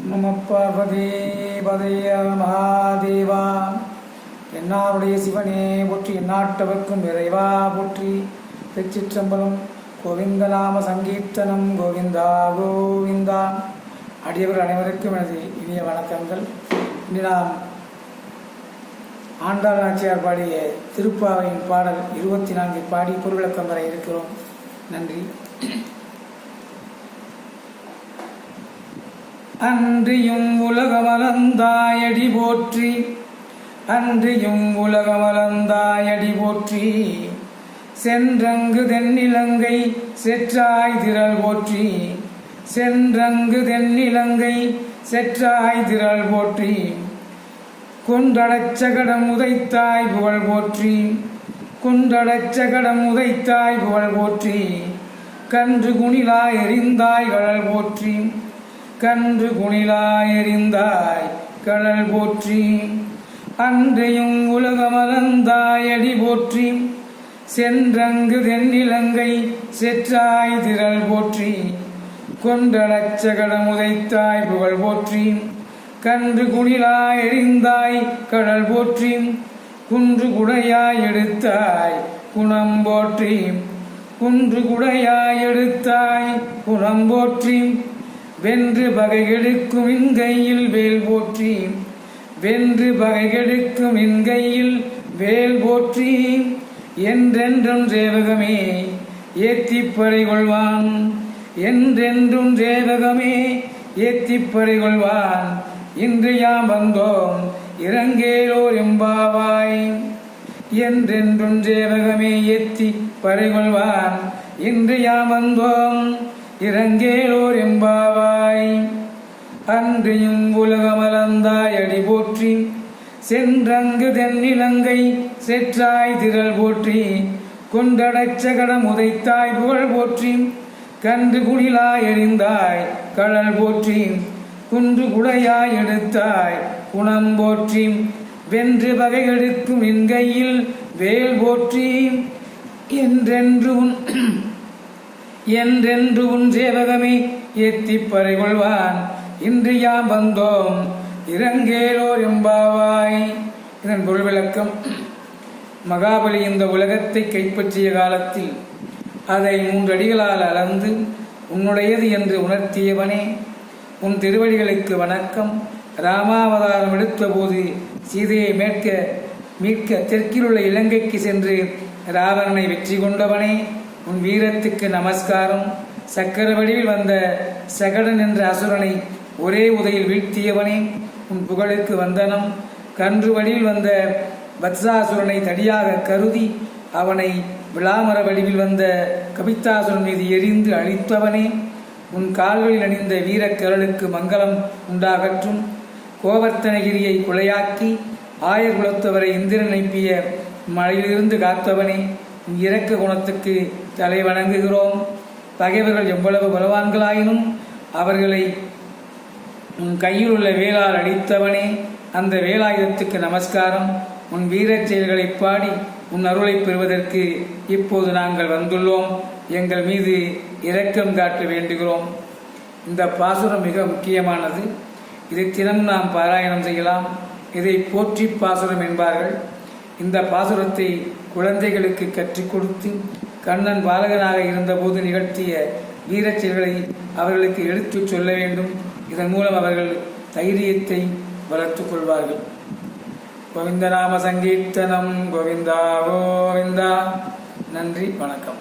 நம பார்வதி பதைய மகாதேவா. என்னாருடைய சிவனே போற்றி, எந்நாட்டவர்க்கும் இறைவா போற்றி. திருச்சிற்றம்பலம். கோவிந்தநாம சங்கீர்த்தனம். கோவிந்தா கோவிந்தா. அடியவர்கள் அனைவருக்கும் எனது இனிய வணக்கங்கள். இன்று நாம் ஆண்டாள் நாச்சியார் பாடிய திருப்பாவையின் பாடல் 24 பாடி பொருவிளக்கம் வர இருக்கிறோம். நன்றி. அன்றியும் உலகமலந்தாயடி போற்றி, அன்றியும் உலகமலந்தாயடி போற்றி. சென்றங்கு தென்னிலங்கை செற்றாய் திரள் போற்றி, சென்றங்கு தென்னிலங்கை செற்றாய் திரள் போற்றி. கொண்டடச்சகடம் உதைத்தாய் புகழ் போற்றி, கொண்டடச்சகடம் உதைத்தாய் புகழ் போற்றி. கன்று குணிலாய் எறிந்தாய் கடல் போற்றி, கன்று குணிலாய் எறிந்தாய் கடல் போற்றி. அன்றையும் உலகமலந்தாயடி போற்றி, சென்றங்கு தென்னிலங்கை செற்றாய் திரள் போற்றி. கொண்டடச்சகடம் உதைத்தாய் புகழ் போற்றி, கன்று குணிலாய் எறிந்தாய் கடல் போற்றி. குன்று குடையாய் எடுத்தாய் குணம் போற்றி, குன்று குடையாய் எடுத்தாய் குணம் போற்றி. வென்று பகைகெடுக்கும் இன்கையில் வேல் போற்றி, வென்று பகைகெடுக்கும் இன்கையில் வேல் போற்றி. என்றென்றும் சேவகமே ஏத்திப்பறை கொள்வான், என்றென்றும் சேவகமே ஏத்திப்பறை கொள்வான். இன்று யாம் வந்தோம் இறங்கேலோர் எம்பாவாய், என்றென்றும் சேவகமே ஏத்தி பறை கொள்வான். இன்று யாம் வந்தோம் இறங்கேலோர் எம்பாவாய். அன்றியும் உலகமலந்தாய் அடி போற்றி, சென்றங்கு தென்னிலங்கை செற்றாய் திரள் போற்றி. கொண்டடச்சகடம் உதைத்தாய் புகழ் போற்றி, கன்று குணிலாய் எறிந்தாய் கடல் போற்றி. குன்று குடையாய் எடுத்தாய் குணம் போற்றி. வென்று பகைகெடுக்கும் என்கையில் வேல் போற்றி. என்றென்று உன் சேவகமே ஏத்திப்பறை கொள்வான். இன்று யாம் வந்தோம் இறங்கேலோர் எம்பாவாய். இதன் பொருள் விளக்கம். மகாபலி இந்த உலகத்தை கைப்பற்றிய காலத்தில் அதை 3 அடிகளால் அளந்து உன்னுடையது என்று உணர்த்தியவனே, உன் திருவடிகளுக்கு வணக்கம். ராமாவதாரம் எடுத்த போது சீதையை மீட்க தெற்கில் உள்ள இலங்கைக்கு சென்று ராவணனை வெற்றி கொண்டவனே, உன் வீரத்துக்கு நமஸ்காரம். சக்கர வடிவில் வந்த சகடன் என்ற அசுரனை ஒரே உதையில் வீழ்த்தியவனே, உன் புகழுக்கு வந்தனம். கன்று வடிவில் வந்த வத்சாசுரனை தடியாக கருதி அவனை விளாமர வடிவில் வந்த கபித்தாசுரன் மீது எரிந்து அழித்தவனே, உன் கால்களில் அணிந்த வீரக்கரலுக்கு மங்களம் உண்டாகற்றும். கோவர்த்தனகிரியை குலையாக்கி ஆயர் குலத்தவரை இந்திரன் அனுப்பிய மழையிலிருந்து காத்தவனே, உன் இரக்க குணத்துக்கு தலை வணங்குகிறோம். பகைவர்கள் எவ்வளவு பலவான்களாயினும் அவர்களை உன் கையில் உள்ள வேளால் அடித்தவனே, அந்த வேலாயுதத்துக்கு நமஸ்காரம். உன் வீரச் செயல்களை பாடி உன் அருளை பெறுவதற்கு இப்போது நாங்கள் வந்துள்ளோம். எங்கள் மீது இரக்கம் காட்ட வேண்டுகிறோம். இந்த பாசுரம் மிக முக்கியமானது. இதை தினம் நாம் பாராயணம் செய்யலாம். இதை போற்றி பாசுரம் என்பார்கள். இந்த பாசுரத்தை குழந்தைகளுக்கு கற்றுக் கொடுத்து கண்ணன் பாலகனாக இருந்தபோது நிகழ்த்திய வீரச் செயல்களை அவர்களுக்கு எடுத்துச் சொல்ல வேண்டும். இதன் மூலம் அவர்கள் தைரியத்தை வளர்த்துக் கொள்வார்கள். கோவிந்தநாம சங்கீர்த்தனம். கோவிந்தா கோவிந்தா. நன்றி, வணக்கம்.